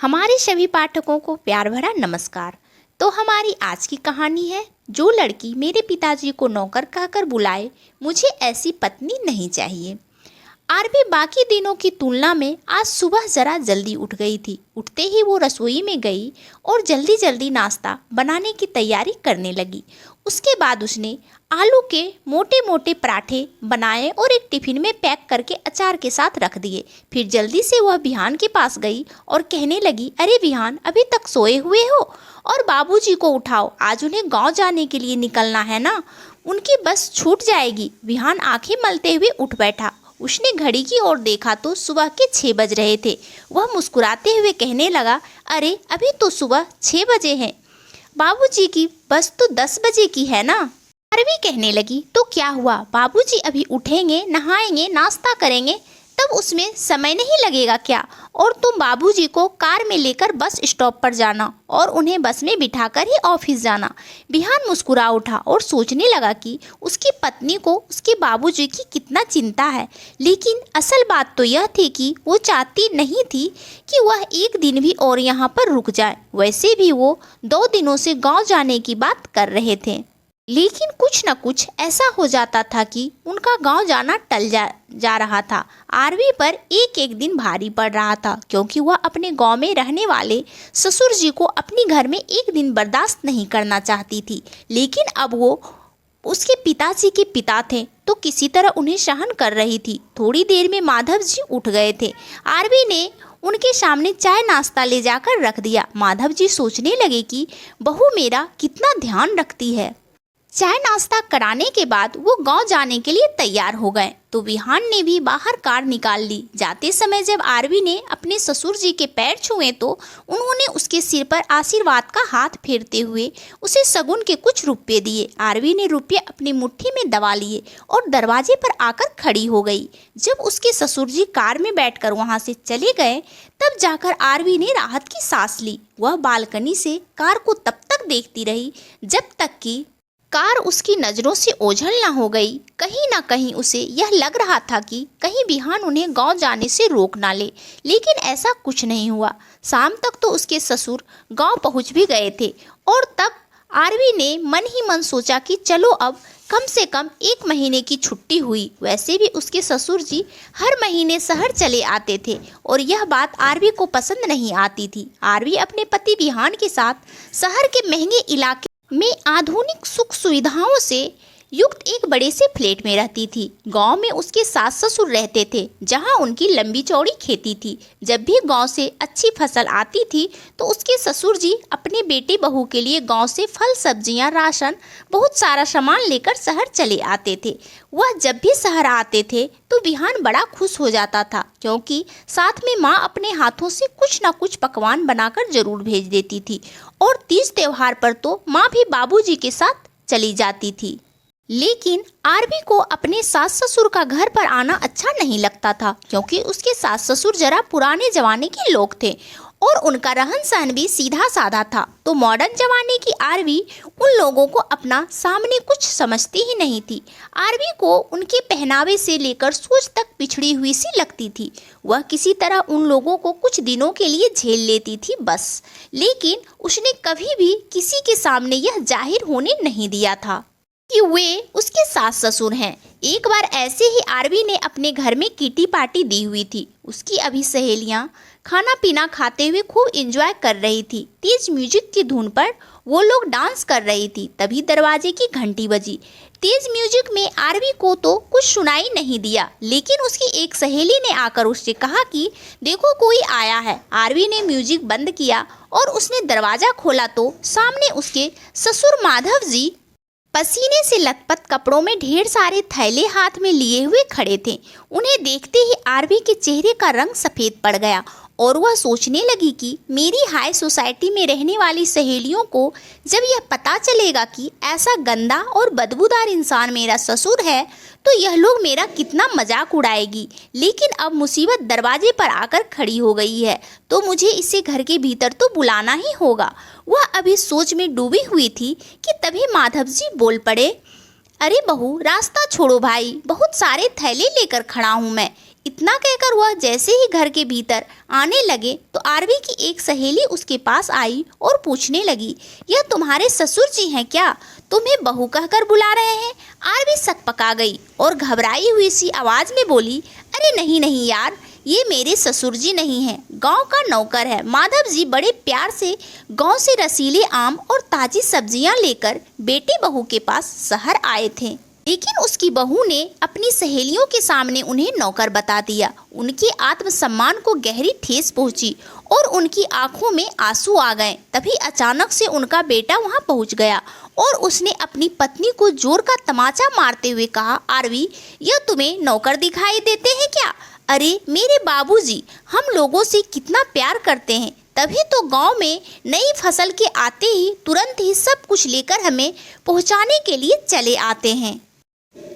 हमारे सभी पाठकों को प्यार भरा नमस्कार। तो हमारी आज की कहानी है, जो लड़की मेरे पिताजी को नौकर कहकर बुलाए, मुझे ऐसी पत्नी नहीं चाहिए। आरबी बाकी दिनों की तुलना में आज सुबह जरा जल्दी उठ गई थी। उठते ही वो रसोई में गई और जल्दी जल्दी नाश्ता बनाने की तैयारी करने लगी। उसके बाद उसने आलू के मोटे मोटे पराठे बनाए और एक टिफिन में पैक करके अचार के साथ रख दिए। फिर जल्दी से वह बिहान के पास गई और कहने लगी, अरे बिहान, अभी तक सोए हुए हो? और बाबूजी को उठाओ, आज उन्हें गांव जाने के लिए निकलना है ना, उनकी बस छूट जाएगी। बिहान आंखें मलते हुए उठ बैठा। उसने घड़ी की ओर देखा तो सुबह के 6 बज रहे थे। वह मुस्कुराते हुए कहने लगा, अरे अभी तो सुबह 6 बजे हैं, बाबूजी की बस तो 10 बजे की है ना। आरवी कहने लगी, तो क्या हुआ, बाबूजी अभी उठेंगे, नहाएंगे, नाश्ता करेंगे, तब उसमें समय नहीं लगेगा क्या? और तुम बाबूजी को कार में लेकर बस स्टॉप पर जाना और उन्हें बस में बिठाकर ही ऑफिस जाना। बिहान मुस्कुरा उठा और सोचने लगा कि उसकी पत्नी को उसके बाबूजी की कितना चिंता है। लेकिन असल बात तो यह थी कि वो चाहती नहीं थी कि वह एक दिन भी और यहाँ पर रुक जाए। वैसे भी वो 2 दिनों से गाँव जाने की बात कर रहे थे, लेकिन कुछ न कुछ ऐसा हो जाता था कि उनका गांव जाना टल जा रहा था। आरवी पर एक एक दिन भारी पड़ रहा था, क्योंकि वह अपने गांव में रहने वाले ससुर जी को अपने घर में एक दिन बर्दाश्त नहीं करना चाहती थी। लेकिन अब वो उसके पिताजी के पिता थे, तो किसी तरह उन्हें सहन कर रही थी। थोड़ी देर में माधव जी उठ गए थे। आरवी ने उनके सामने चाय नाश्ता ले जाकर रख दिया। माधव जी सोचने लगे कि बहू मेरा कितना ध्यान रखती है। चाय नाश्ता कराने के बाद वो गांव जाने के लिए तैयार हो गए, तो विहान ने भी बाहर कार निकाल ली। जाते समय जब आरवी ने अपने ससुर जी के पैर छुए तो उन्होंने उसके सिर पर आशीर्वाद का हाथ फेरते हुए उसे शगुन के कुछ रुपये दिए। आरवी ने रुपये अपनी मुट्ठी में दबा लिए और दरवाजे पर आकर खड़ी हो गई। जब उसके ससुर जी कार में बैठकर वहां से चले गए, तब जाकर आरवी ने राहत की सांस ली। वह बालकनी से कार को तब तक देखती रही जब तक कि कार उसकी नज़रों से ओझल न हो गई। कहीं ना कहीं उसे यह लग रहा था कि कहीं बिहान उन्हें गांव जाने से रोक ना ले, लेकिन ऐसा कुछ नहीं हुआ। शाम तक तो उसके ससुर गांव पहुंच भी गए थे और तब आरवी ने मन ही मन सोचा कि चलो अब कम से कम 1 महीने की छुट्टी हुई। वैसे भी उसके ससुर जी हर महीने शहर चले आते थे और यह बात आरवी को पसंद नहीं आती थी। आरवी अपने पति बिहान के साथ शहर के महंगे इलाके में आधुनिक सुख सुविधाओं से युक्त एक बड़े से फ्लैट में रहती थी। गांव में उसके सास ससुर रहते थे, जहां उनकी लंबी चौड़ी खेती थी। जब भी गांव से अच्छी फसल आती थी तो उसके ससुर जी अपने बेटे बहू के लिए गांव से फल, सब्जियां, राशन, बहुत सारा सामान लेकर शहर चले आते थे। वह जब भी शहर आते थे तो बिहान बड़ा खुश हो जाता था, क्योंकि साथ में माँ अपने हाथों से कुछ न कुछ पकवान बनाकर जरूर भेज देती थी। और तीज त्योहार पर तो माँ भी बाबूजी के साथ चली जाती थी। लेकिन आरवी को अपने सास ससुर का घर पर आना अच्छा नहीं लगता था, क्योंकि उसके सास ससुर जरा पुराने जमाने के लोग थे और उनका रहन सहन भी सीधा साधा था। तो मॉडर्न जमाने की आरवी उन लोगों को अपना सामने कुछ समझती ही नहीं थी। आरवी को उनके पहनावे से लेकर सोच तक पिछड़ी हुई सी लगती थी। वह किसी तरह उन लोगों को कुछ दिनों के लिए झेल लेती थी बस, लेकिन उसने कभी भी किसी के सामने यह जाहिर होने नहीं दिया था कि वे उसके सास ससुर हैं। एक बार ऐसे ही आरवी ने अपने घर में किटी पार्टी दी हुई थी। उसकी अभी सहेलियां खाना पीना खाते हुए खूब एंजॉय कर रही थी। तेज म्यूजिक की धुन पर वो लोग डांस कर रही थी। तभी दरवाजे की घंटी बजी। तेज म्यूजिक में आरवी को तो कुछ सुनाई नहीं दिया, लेकिन उसकी एक सहेली ने आकर उससे कहा कि देखो कोई आया है। आरवी ने म्यूजिक बंद किया और उसने दरवाजा खोला तो सामने उसके ससुर माधव जी पसीने से लथपथ कपड़ों में ढेर सारे थैले हाथ में लिए हुए खड़े थे। उन्हें देखते ही आरवी के चेहरे का रंग सफ़ेद पड़ गया और वह सोचने लगी कि मेरी हाई सोसाइटी में रहने वाली सहेलियों को जब यह पता चलेगा कि ऐसा गंदा और बदबूदार इंसान मेरा ससुर है, तो यह लोग मेरा कितना मजाक उड़ाएगी। लेकिन अब मुसीबत दरवाजे पर आकर खड़ी हो गई है, तो मुझे इसे घर के भीतर तो बुलाना ही होगा। वह अभी सोच में डूबी हुई थी कि तभी माधव जी बोल पड़े, अरे बहू, रास्ता छोड़ो भाई, बहुत सारे थैले लेकर खड़ा हूँ मैं, इतना कहकर वह जैसे ही घर के भीतर आने लगे तो आरवी की एक सहेली उसके पास आई और पूछने लगी, यह तुम्हारे ससुर जी हैं क्या? तुम्हें बहू कहकर बुला रहे हैं। आरवी सकपका गई और घबराई हुई सी आवाज में बोली, अरे नहीं नहीं यार, ये मेरे ससुर जी नहीं हैं, गांव का नौकर है। माधव जी बड़े प्यार से गांव से रसीले आम और ताजी सब्जियां लेकर बेटी बहू के पास शहर आए थे, लेकिन उसकी बहू ने अपनी सहेलियों के सामने उन्हें नौकर बता दिया। उनके आत्मसम्मान को गहरी ठेस पहुंची और उनकी आंखों में आंसू आ गए। तभी अचानक से उनका बेटा वहां पहुंच गया और उसने अपनी पत्नी को जोर का तमाचा मारते हुए कहा, आरवी, यह तुम्हें नौकर दिखाई देते हैं क्या? अरे मेरे बाबूजी हम लोगों से कितना प्यार करते हैं, तभी तो गांव में नई फसल के आते ही तुरंत ही सब कुछ लेकर हमें पहुंचाने के लिए चले आते हैं।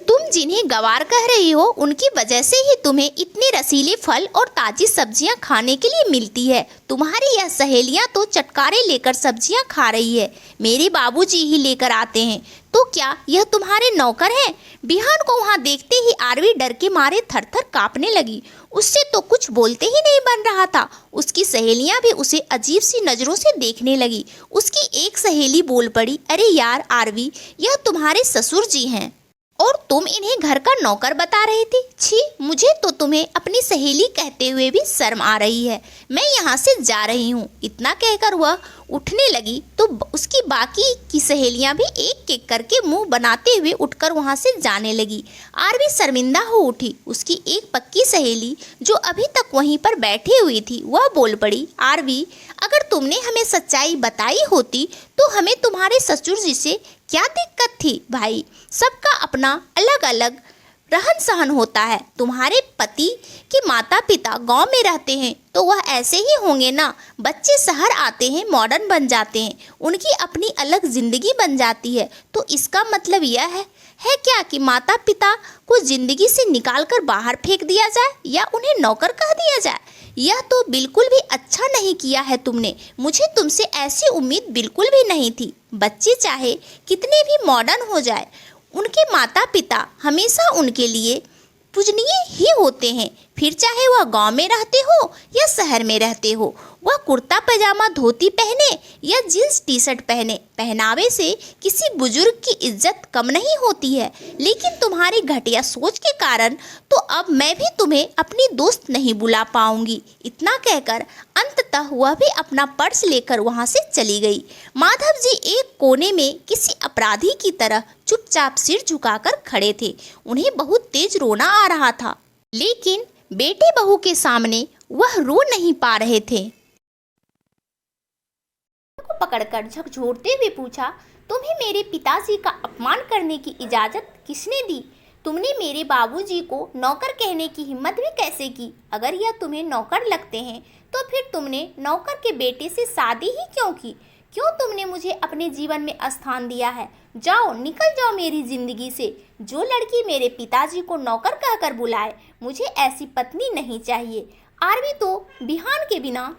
तुम जिन्हें गवार कह रही हो उनकी वजह से ही तुम्हें इतने रसीले फल और ताजी सब्जियां खाने के लिए मिलती है। तुम्हारी यह सहेलियां तो चटकारे लेकर सब्जियां खा रही है, मेरे बाबूजी ही लेकर आते हैं। तो क्या यह तुम्हारे नौकर हैं? बिहान को वहां देखते ही आरवी डर के मारे थरथर कांपने लगी। उससे तो कुछ बोलते ही नहीं बन रहा था। उसकी सहेलियां भी उसे अजीब सी नजरों से देखने लगी। उसकी एक सहेली बोल पड़ी, अरे यार आरवी, यह तुम्हारे ससुर जी हैं और तुम इन्हें घर का नौकर बता रही थी। छी, मुझे तो तुम्हें अपनी सहेली कहते हुए भी शर्म आ रही है। मैं यहाँ से जा रही हूँ। इतना कहकर वह उठने लगी तो उसकी बाकी की सहेलियां भी एक एक करके मुंह बनाते हुए उठकर वहां से जाने लगी। आरवी शर्मिंदा हो उठी। उसकी एक पक्की सहेली जो अभी तक वहीं पर बैठी हुई थी वह बोल पड़ी, आरवी, अगर तुमने हमें सच्चाई बताई होती तो हमें तुम्हारे ससुर जी से क्या दिक्कत थी भाई? सबका अपना अलग अलग रहन सहन होता है। तुम्हारे पति के माता पिता गांव में रहते हैं तो वह ऐसे ही होंगे ना। बच्चे शहर आते हैं, मॉडर्न बन जाते हैं, उनकी अपनी अलग जिंदगी बन जाती है। तो इसका मतलब यह है क्या कि माता पिता को जिंदगी से निकाल कर बाहर फेंक दिया जाए या उन्हें नौकर कह दिया जाए? यह तो बिल्कुल भी अच्छा नहीं किया है तुमने। मुझे तुमसे ऐसी उम्मीद बिल्कुल भी नहीं थी। बच्चे चाहे कितने भी मॉडर्न हो जाए, उनके माता पिता हमेशा उनके लिए पूजनीय ही होते हैं। फिर चाहे वह गांव में रहते हो या शहर में रहते हो, वह कुर्ता पैजामा धोती पहने या जींस टी शर्ट पहने, पहनावे से किसी बुजुर्ग की इज्जत कम नहीं होती है। लेकिन तुम्हारी घटिया सोच के कारण तो अब मैं भी तुम्हें अपनी दोस्त नहीं बुला पाऊंगी। इतना कहकर अंततः वह भी अपना पर्स लेकर वहां से चली गई। माधव जी एक कोने में किसी अपराधी की तरह चुपचाप सिर झुकाकर खड़े थे। उन्हें बहुत तेज रोना आ रहा था, लेकिन बेटे बहू के सामने वह रो नहीं पा रहे थे। को पकड़कर झकझोरते हुए पूछा, तुम्हें मेरे पिताजी का अपमान करने की इजाजत किसने दी? तुमने मेरे बाबूजी को नौकर कहने की हिम्मत भी कैसे की? अगर यह तुम्हें नौकर लगते हैं तो फिर तुमने नौकर के बेटे से शादी ही क्यों की? क्यों तुमने मुझे अपने जीवन में स्थान दिया है? जाओ, निकल जाओ मेरी जिंदगी से। जो लड़की मेरे पिताजी को नौकर कहकर बुलाए, मुझे ऐसी पत्नी नहीं चाहिए। आरवी तो बिहान के बिना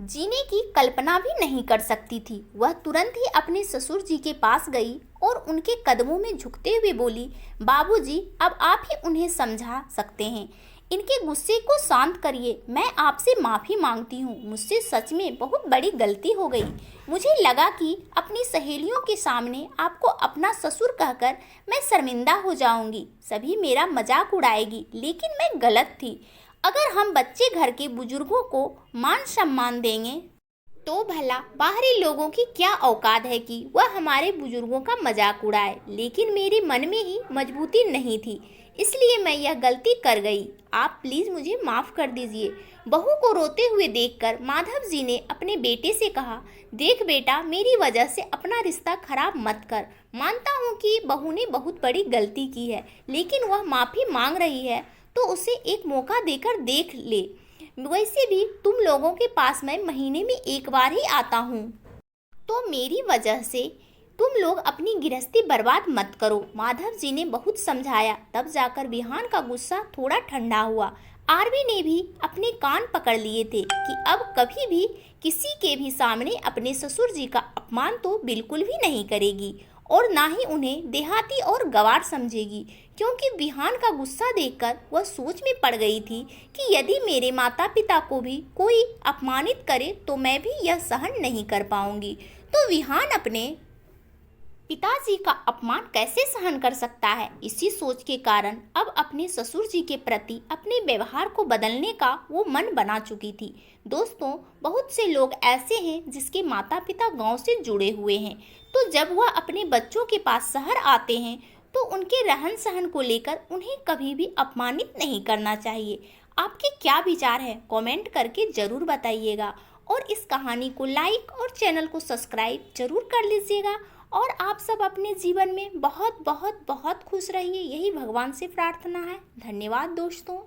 जीने की कल्पना भी नहीं कर सकती थी। वह तुरंत ही अपने ससुर जी के पास गई और उनके कदमों में झुकते हुए बोली, बाबूजी, अब आप ही उन्हें समझा सकते हैं। इनके गुस्से को शांत करिए। मैं आपसे माफ़ी मांगती हूँ। मुझसे सच में बहुत बड़ी गलती हो गई। मुझे लगा कि अपनी सहेलियों के सामने आपको अपना ससुर कहकर मैं शर्मिंदा हो जाऊंगी, सभी मेरा मजाक उड़ाएगी, लेकिन मैं गलत थी। अगर हम बच्चे घर के बुजुर्गों को मान सम्मान देंगे तो भला बाहरी लोगों की क्या औकात है कि वह हमारे बुजुर्गों का मजाक उड़ाए। लेकिन मेरे मन में ही मजबूती नहीं थी, इसलिए मैं यह गलती कर गई। आप प्लीज़ मुझे माफ़ कर दीजिए। बहू को रोते हुए देखकर माधव जी ने अपने बेटे से कहा, देख बेटा, मेरी वजह से अपना रिश्ता खराब मत कर। मानता हूँ कि बहू ने बहुत बड़ी गलती की है, लेकिन वह माफ़ी मांग रही है तो उसे एक मौका देकर देख ले। वैसे भी तुम लोगों के पास मैं महीने में एक बार ही आता हूँ, तो मेरी वजह से तुम लोग अपनी गृहस्थी बर्बाद मत करो। माधव जी ने बहुत समझाया, तब जाकर बिहान का गुस्सा थोड़ा ठंडा हुआ। आरवी ने भी अपने कान पकड़ लिए थे कि अब कभी भी किसी के भी सामने अपने ससुर जी का अपमान तो बिल्कुल भी नहीं करेगी और ना ही उन्हें देहाती और गंवार समझेगी, क्योंकि विहान का गुस्सा देखकर वह सोच में पड़ गई थी कि यदि मेरे माता पिता को भी कोई अपमानित करे तो मैं भी यह सहन नहीं कर पाऊंगी। तो विहान अपने पिताजी का अपमान कैसे सहन कर सकता है। इसी सोच के कारण अब अपने ससुर जी के प्रति अपने व्यवहार को बदलने का वो मन बना चुकी थी। दोस्तों, बहुत से लोग ऐसे हैं जिसके माता पिता गांव से जुड़े हुए हैं, तो जब वह अपने बच्चों के पास शहर आते हैं तो उनके रहन सहन को लेकर उन्हें कभी भी अपमानित नहीं करना चाहिए। आपके क्या विचार हैं, कमेंट करके ज़रूर बताइएगा। और इस कहानी को लाइक और चैनल को सब्सक्राइब जरूर कर लीजिएगा। और आप सब अपने जीवन में बहुत बहुत बहुत खुश रहिए, यही भगवान से प्रार्थना है। धन्यवाद दोस्तों।